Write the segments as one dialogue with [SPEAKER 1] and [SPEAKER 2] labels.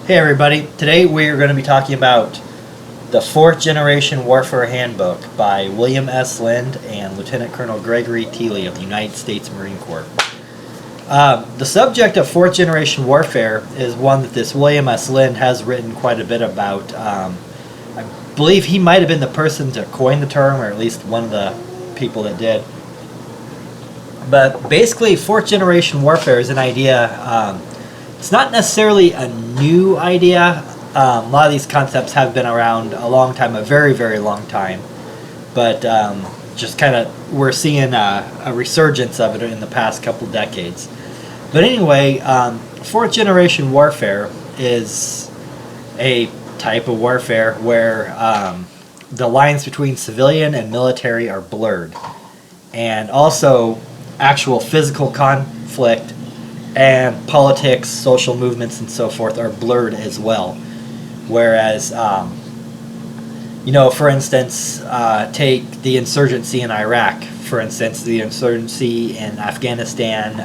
[SPEAKER 1] Hey everybody, today we're going to be talking about the Fourth Generation Warfare Handbook by William S. Lind and Lieutenant Colonel Gregory Teeley of the United States Marine Corps. The subject of Fourth Generation Warfare is one that this William S. Lind has written quite a bit about. I believe he might have been the person to coin the term, or at least one of the people that did. But basically, Fourth Generation Warfare is an idea. It's not necessarily a new idea. A lot of these concepts have been around a long time, a very, very long time. But just kind of, we're seeing a resurgence of it in the past couple decades. But anyway, Fourth Generation Warfare is a type of warfare where the lines between civilian and military are blurred. And also, actual physical conflict and politics, social movements, and so forth are blurred as well. Whereas, for instance, take the insurgency in Iraq, for instance, the insurgency in Afghanistan,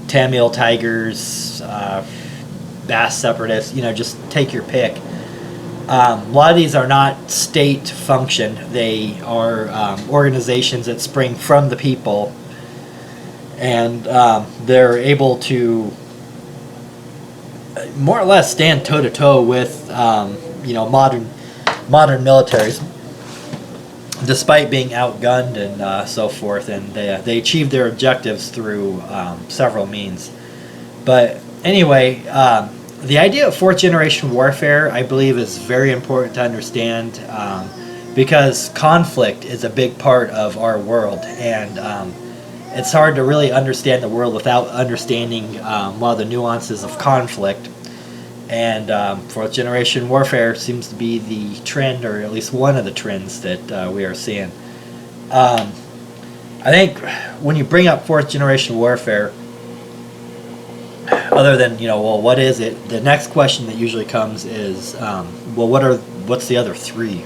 [SPEAKER 1] Tamil Tigers, Bass Separatists, just take your pick. A lot of these are not state functioned. They are organizations that spring from the people, and they're able to more or less stand toe-to-toe with modern militaries, despite being outgunned and so forth, and they achieve their objectives through several means. But anyway, the idea of fourth generation warfare, I believe, is very important to understand because conflict is a big part of our world, and it's hard to really understand the world without understanding a lot of the nuances of conflict. And fourth generation warfare seems to be the trend, or at least one of the trends that we are seeing. I think when you bring up fourth generation warfare, other than what is it? The next question that usually comes is, what's the other three?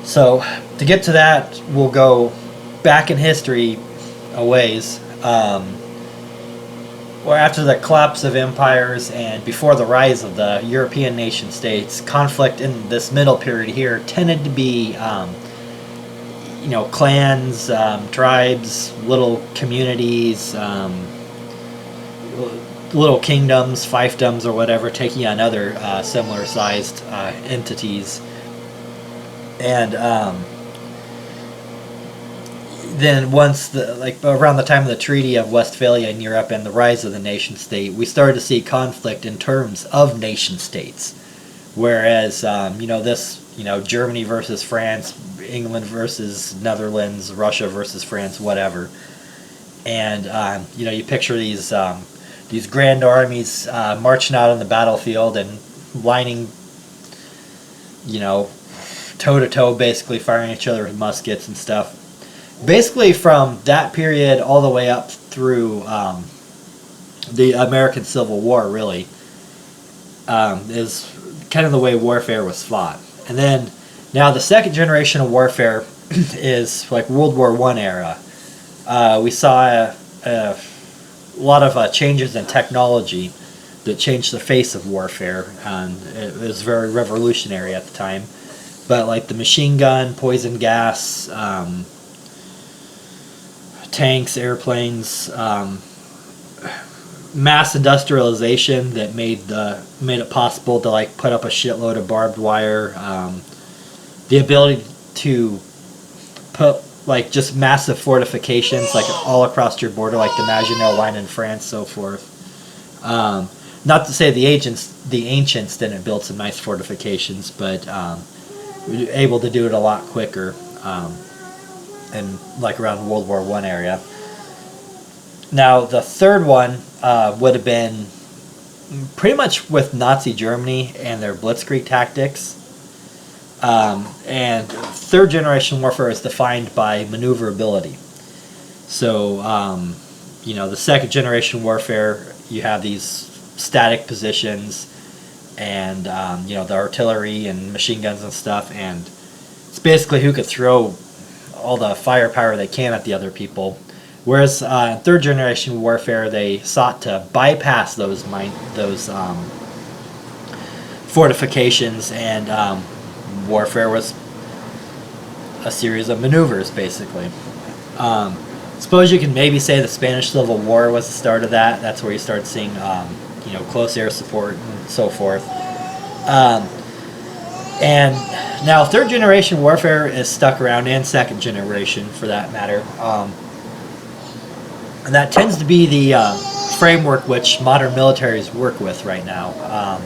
[SPEAKER 1] So to get to that, we'll go back in history a ways. Or after the collapse of empires and before the rise of the European nation states, conflict in this middle period here tended to be, clans, tribes, little communities, little kingdoms, fiefdoms, or whatever, taking on other similar-sized entities. And then once around the time of the Treaty of Westphalia in Europe and the rise of the nation state, we started to see conflict in terms of nation states. Whereas Germany versus France, England versus Netherlands, Russia versus France, whatever. And you picture these grand armies marching out on the battlefield and lining toe to toe, basically firing each other with muskets and stuff. Basically, from that period all the way up through the American Civil War, really, is kind of the way warfare was fought. And then, now the second generation of warfare is like World War I era. We saw a lot of changes in technology that changed the face of warfare, and it was very revolutionary at the time. But like the machine gun, poison gas, tanks, airplanes, mass industrialization that made it possible to put up a shitload of barbed wire, the ability to put just massive fortifications all across your border, like the Maginot Line in France, so forth. Not to say the ancients didn't build some nice fortifications, but we were able to do it a lot quicker. And around World War I area. Now the third one would have been pretty much with Nazi Germany and their blitzkrieg tactics. And third generation warfare is defined by maneuverability. So the second generation warfare, you have these static positions and the artillery and machine guns and stuff, and it's basically who could throw all the firepower they can at the other people. Whereas in third generation warfare, they sought to bypass those fortifications, and warfare was a series of maneuvers, basically. Suppose you can maybe say the Spanish Civil War was the start of that. That's where you start seeing, close air support and so forth. And now, third generation warfare is stuck around, and second generation, for that matter. And that tends to be the framework which modern militaries work with right now.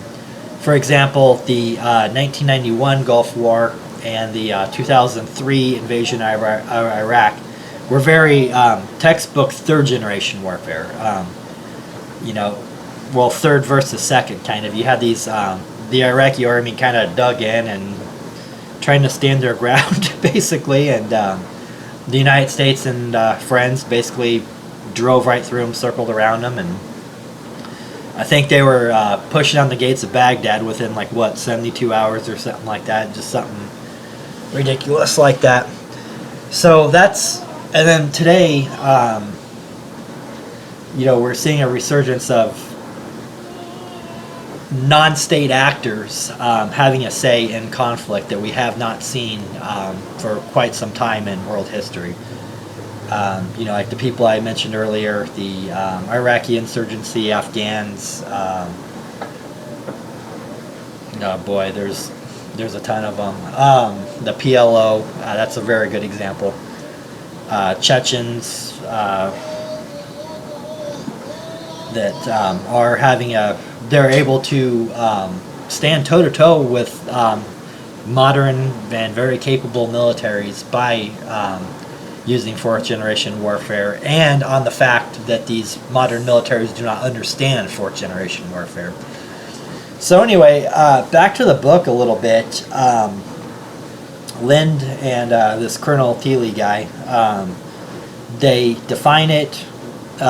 [SPEAKER 1] For example, the 1991 Gulf War and the 2003 invasion of Iraq were very textbook third generation warfare. Third versus second, kind of. You had these, the Iraqi army kind of dug in and trying to stand their ground, basically, and the United States and friends basically drove right through them, circled around them, and I think they were pushing on the gates of Baghdad within 72 hours or something like that, just something ridiculous like that. So that's, and then today, we're seeing a resurgence of non-state actors having a say in conflict that we have not seen for quite some time in world history. Like the people I mentioned earlier, the Iraqi insurgency, Afghans. There's a ton of them. The PLO, that's a very good example. Chechens that are having they're able to stand toe-to-toe with modern and very capable militaries by using fourth generation warfare, and on the fact that these modern militaries do not understand fourth generation warfare. So anyway, back to the book a little bit. Lind and this Colonel Thiele guy, they define it,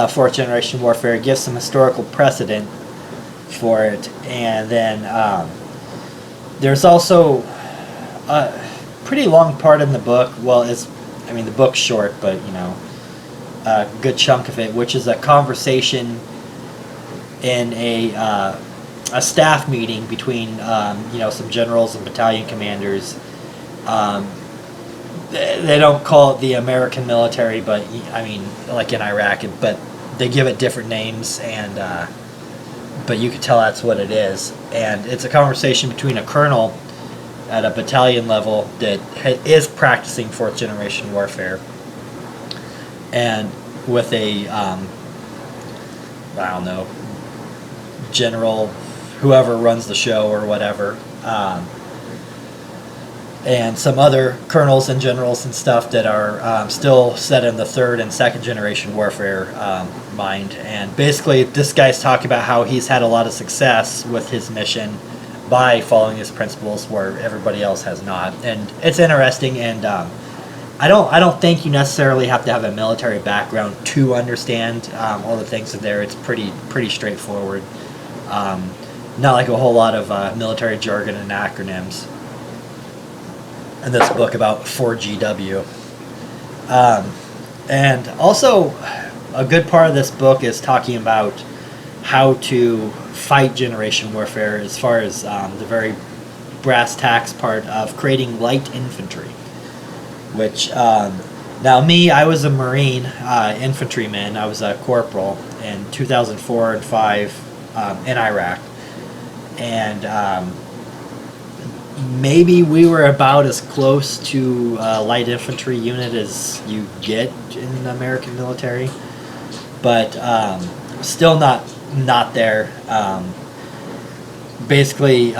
[SPEAKER 1] fourth generation warfare, give some historical precedent for it, and then there's also a pretty long part in the book. Well, the book's short, but a good chunk of it, which is a conversation in a staff meeting between some generals and battalion commanders. They don't call it the American military, but like in Iraq, but they give it different names, and but you can tell that's what it is. And it's a conversation between a colonel at a battalion level that is practicing fourth generation warfare, and with a general, whoever runs the show or whatever, and some other colonels and generals and stuff that are still set in the third and second generation warfare mind. And basically this guy's talking about how he's had a lot of success with his mission by following his principles where everybody else has not. And it's interesting, and I don't think you necessarily have to have a military background to understand all the things that there. It's pretty straightforward. Not like a whole lot of military jargon and acronyms in this book about 4GW. And also, a good part of this book is talking about how to fight generation warfare as far as the very brass tacks part of creating light infantry. Which, now me, I was a Marine infantryman. I was a corporal in 2004 and 5 in Iraq. And maybe we were about as close to a light infantry unit as you get in the American military, but still not there. Basically,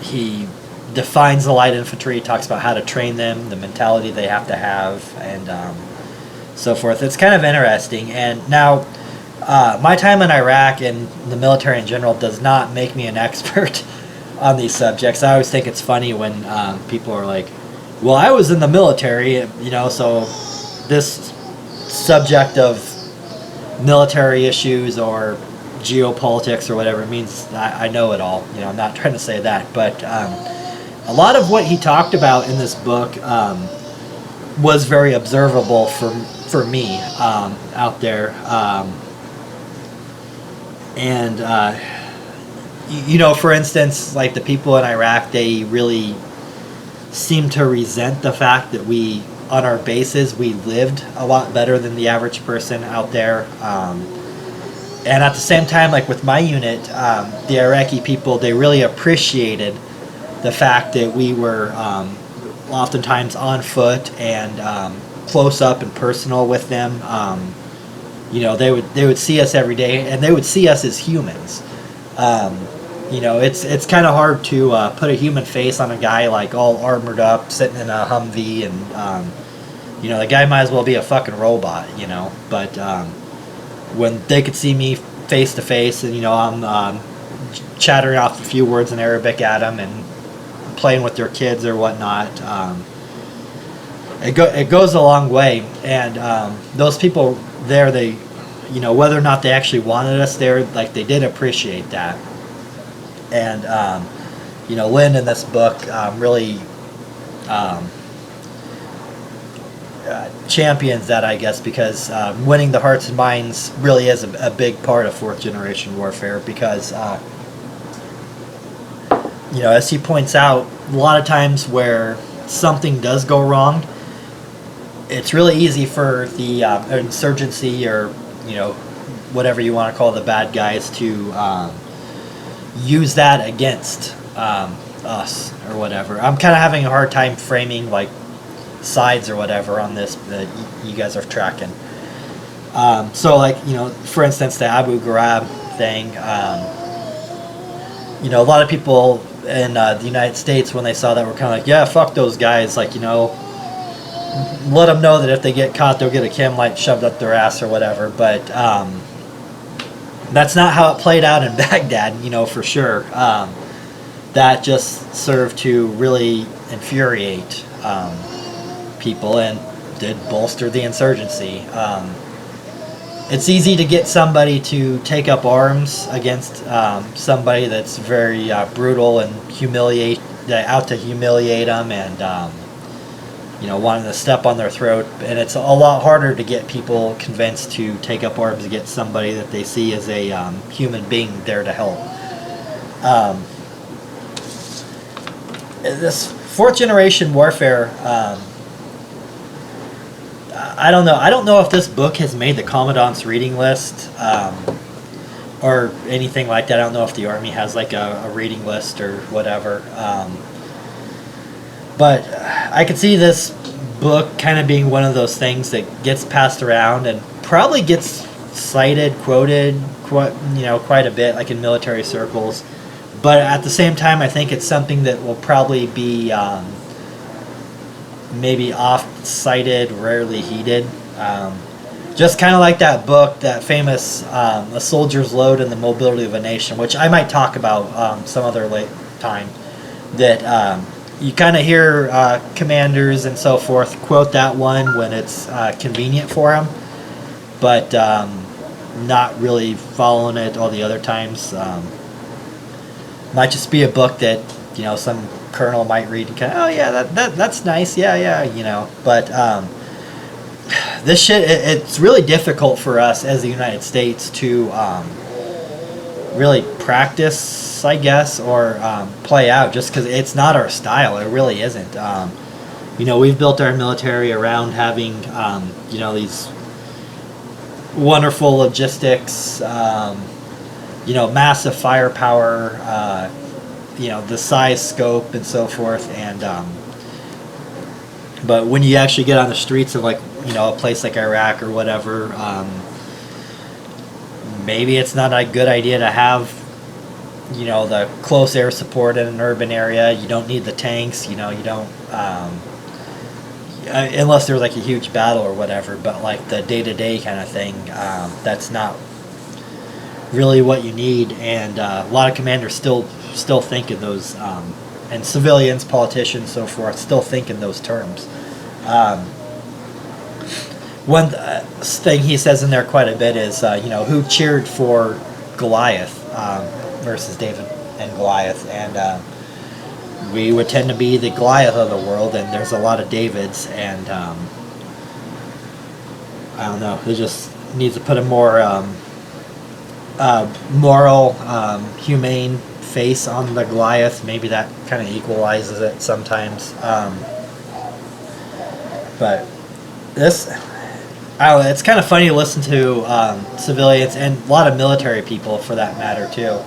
[SPEAKER 1] he defines the light infantry, talks about how to train them, the mentality they have to have, and so forth. It's kind of interesting. And now, my time in Iraq and the military in general does not make me an expert on these subjects. I always think it's funny when people are like, well, I was in the military, so this subject of military issues or geopolitics or whatever it means, I know it all. I'm not trying to say that, but a lot of what he talked about in this book was very observable for me out there. And For instance, like the people in Iraq, they really seem to resent the fact that on our bases, we lived a lot better than the average person out there. And at the same time, like with my unit, the Iraqi people, they really appreciated the fact that we were oftentimes on foot and close up and personal with them. They would see us every day, and they would see us as humans. It's kind of hard to put a human face on a guy like all armored up, sitting in a Humvee, and the guy might as well be a fucking robot. But when they could see me face to face, and I'm chattering off a few words in Arabic at them and playing with their kids or whatnot, it goes a long way. And those people there, they, whether or not they actually wanted us there, like they did appreciate that. And Lynn in this book really champions that, I guess, because winning the hearts and minds really is a big part of fourth generation warfare, because as he points out, a lot of times where something does go wrong, it's really easy for the insurgency, or whatever you want to call the bad guys, to use that against us or whatever. I'm kind of having a hard time framing like sides or whatever on this that you guys are tracking. So like, for instance, the Abu Ghraib thing, a lot of people in the United States, when they saw that, were kind of like, yeah, fuck those guys, like, let them know that if they get caught, they'll get a chem light shoved up their ass or whatever. But that's not how it played out in Baghdad, for sure. That just served to really infuriate people and did bolster the insurgency. It's easy to get somebody to take up arms against somebody that's very brutal and out to humiliate them, and wanting to step on their throat. And it's a lot harder to get people convinced to take up arms against somebody that they see as a human being there to help. This fourth generation warfare, I don't know. I don't know if this book has made the Commandant's reading list or anything like that. I don't know if the Army has like a reading list or whatever. But I could see this book kind of being one of those things that gets passed around and probably gets cited, quoted, quite a bit, like in military circles. But at the same time, I think it's something that will probably be maybe oft-cited, rarely heeded. Just kind of like that book, that famous A Soldier's Load and the Mobility of a Nation, which I might talk about some other late time, that you kind of hear commanders and so forth quote that one when it's convenient for them, but not really following it all the other times. Might just be a book that some colonel might read and kind of, oh yeah, that's nice, yeah, but this shit, it's really difficult for us as the United States to really practice, I guess, or play out, just because it's not our style. It really isn't. We've built our military around having these wonderful logistics, massive firepower, the size, scope, and so forth. And but when you actually get on the streets of a place like Iraq or whatever, maybe it's not a good idea to have the close air support in an urban area. You don't need the tanks. You don't unless there's a huge battle or whatever. But the day-to-day kind of thing, that's not really what you need. And a lot of commanders still think in those, and civilians, politicians, so forth, still think in those terms. One thing he says in there quite a bit is, who cheered for Goliath versus David and Goliath, and we would tend to be the Goliath of the world, and there's a lot of Davids, and I don't know, it just needs to put a more moral, humane face on the Goliath. Maybe that kind of equalizes it sometimes. But this, I don't know, it's kind of funny to listen to civilians and a lot of military people, for that matter, too.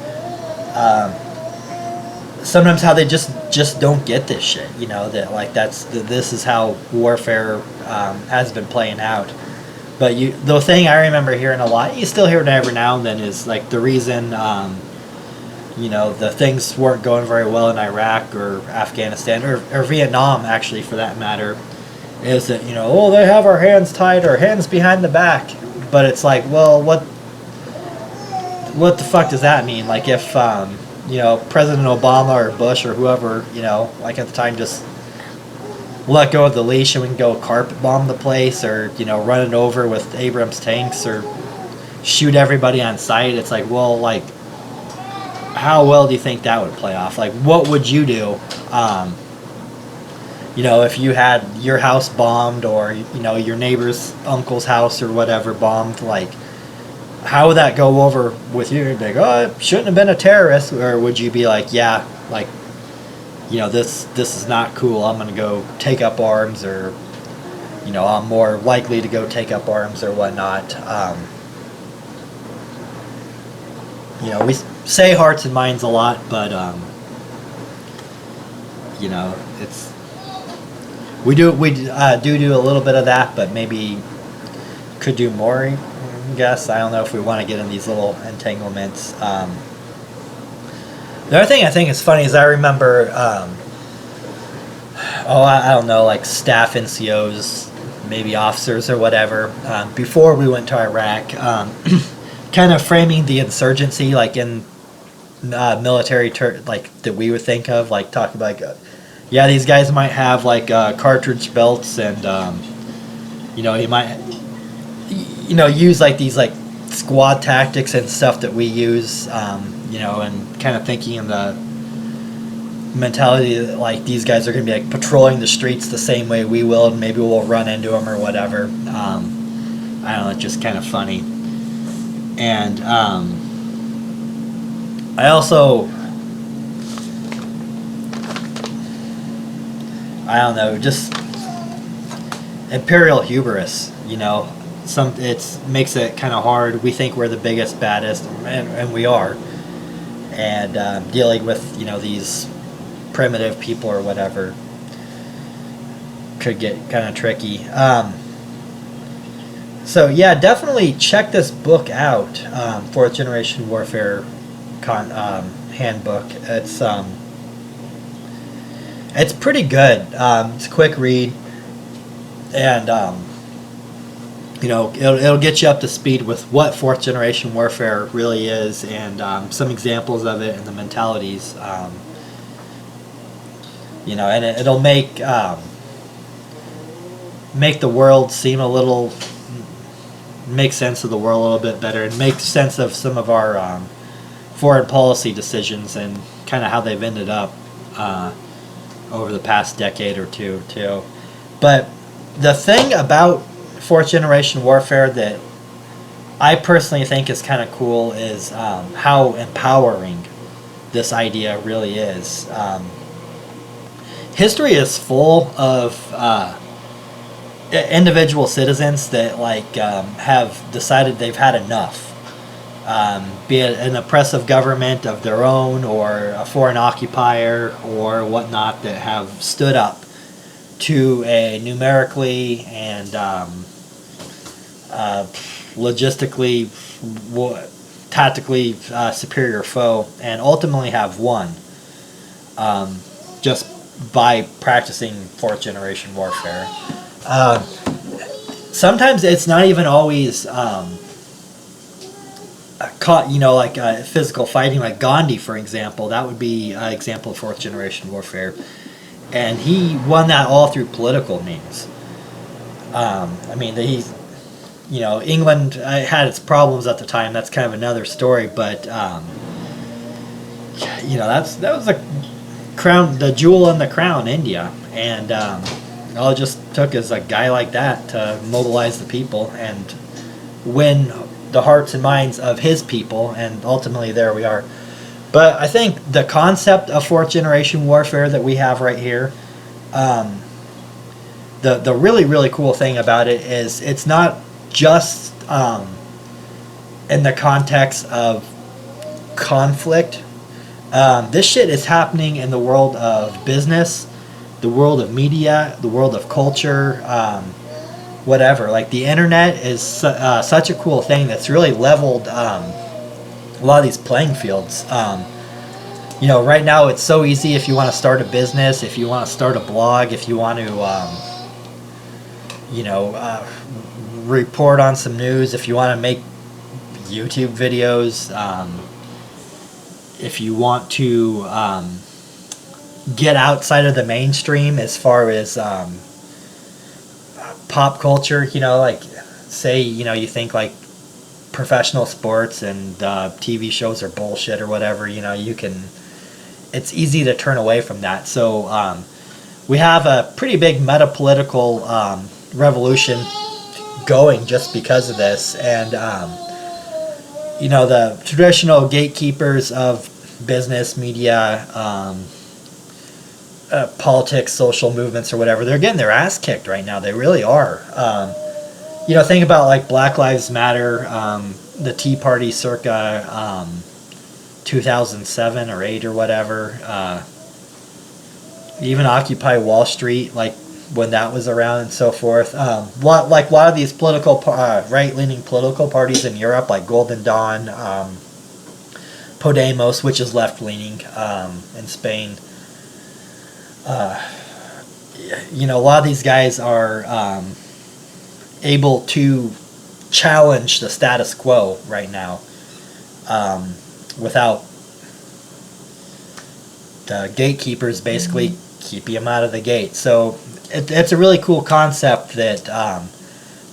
[SPEAKER 1] Sometimes how they just don't get this shit. You know, that like this is how warfare has been playing out. But the thing I remember hearing a lot, you still hear it every now and then, is like the reason, the things weren't going very well in Iraq or Afghanistan or Vietnam, actually, for that matter, is that, they have our hands tied or hands behind the back. But it's like, well, what the fuck does that mean? Like if, President Obama or Bush or whoever, like at the time, just let go of the leash and we can go carpet bomb the place, or run it over with Abrams tanks, or shoot everybody on sight. It's like, well, like, how well do you think that would play off? Like, what would you do if you had your house bombed, or your neighbor's uncle's house or whatever bombed? Like, how would that go over with you? You'd be like, oh, it shouldn't have been a terrorist. Or would you be like, yeah, like, this is not cool, I'm going to go take up arms, or, I'm more likely to go take up arms or whatnot. We say hearts and minds a lot, but, it's, we do a little bit of that, but maybe could do more, I guess. I don't know if we want to get in these little entanglements. The other thing I think is funny is I remember, I don't know, like staff NCOs, maybe officers or whatever, before we went to Iraq, kind of framing the insurgency like in military like that we would think of, like talking about, yeah, these guys might have like cartridge belts, and you might use like these like squad tactics and stuff that we use, and kind of thinking in the mentality that like these guys are going to be like patrolling the streets the same way we will, and maybe we'll run into them or whatever. I don't know, it's just kind of funny. And I also, I don't know, just imperial hubris, it makes it kind of hard. We think we're the biggest, baddest, and we are. And dealing with, these primitive people or whatever could get kind of tricky. So yeah, definitely check this book out, Fourth Generation Warfare Handbook. It's pretty good. It's a quick read, and it'll get you up to speed with what Fourth Generation Warfare really is, and some examples of it and the mentalities. And it'll make the world seem make sense of the world a little bit better, and make sense of some of our foreign policy decisions and kind of how they've ended up over the past decade or two, too. But the thing about Fourth Generation Warfare that I personally think is kind of cool is how empowering this idea really is. History is full of individual citizens that have decided they've had enough, be it an oppressive government of their own or a foreign occupier or whatnot, that have stood up to a numerically and logistically, tactically superior foe, and ultimately have won, just by practicing fourth generation warfare. Sometimes it's not even always physical fighting, like Gandhi, for example. That would be an example of fourth generation warfare, and he won that all through political means. England had its problems at the time. That's kind of another story, but that was the jewel in the crown, India, and all it just took is a guy like that to mobilize the people and win the hearts and minds of his people, and ultimately there we are. But I think the concept of fourth generation warfare that we have right here, the really really cool thing about it is it's not just in the context of conflict. This shit is happening in the world of business, the world of media, the world of culture, whatever. Like the internet is such a cool thing that's really leveled a lot of these playing fields. Right now it's so easy if you want to start a business, if you want to start a blog, if you want to, report on some news, if you want to make YouTube videos, if you want to get outside of the mainstream as far as pop culture, like say, you think like professional sports and TV shows are bullshit or whatever, it's easy to turn away from that. So we have a pretty big meta-political revolution going just because of this. And the traditional gatekeepers of business, media, politics, social movements or whatever, they're getting their ass kicked right now. They really are. Think about like Black Lives Matter, the Tea Party circa 2007 or 8 or whatever. Even Occupy Wall Street, like when that was around and so forth. A lot of these political right-leaning political parties in Europe, like Golden Dawn, Podemos, which is left-leaning in Spain. A lot of these guys are able to challenge the status quo right now without the gatekeepers basically keeping them out of the gate. So it's a really cool concept that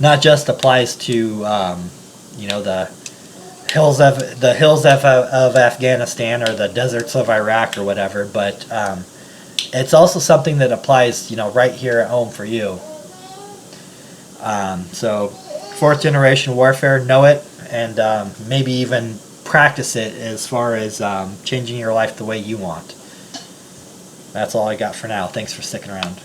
[SPEAKER 1] not just applies to the hills of Afghanistan or the deserts of Iraq or whatever, but it's also something that applies right here at home for you. So fourth generation warfare, know it, and maybe even practice it as far as changing your life the way you want. That's all I got for now. Thanks for sticking around.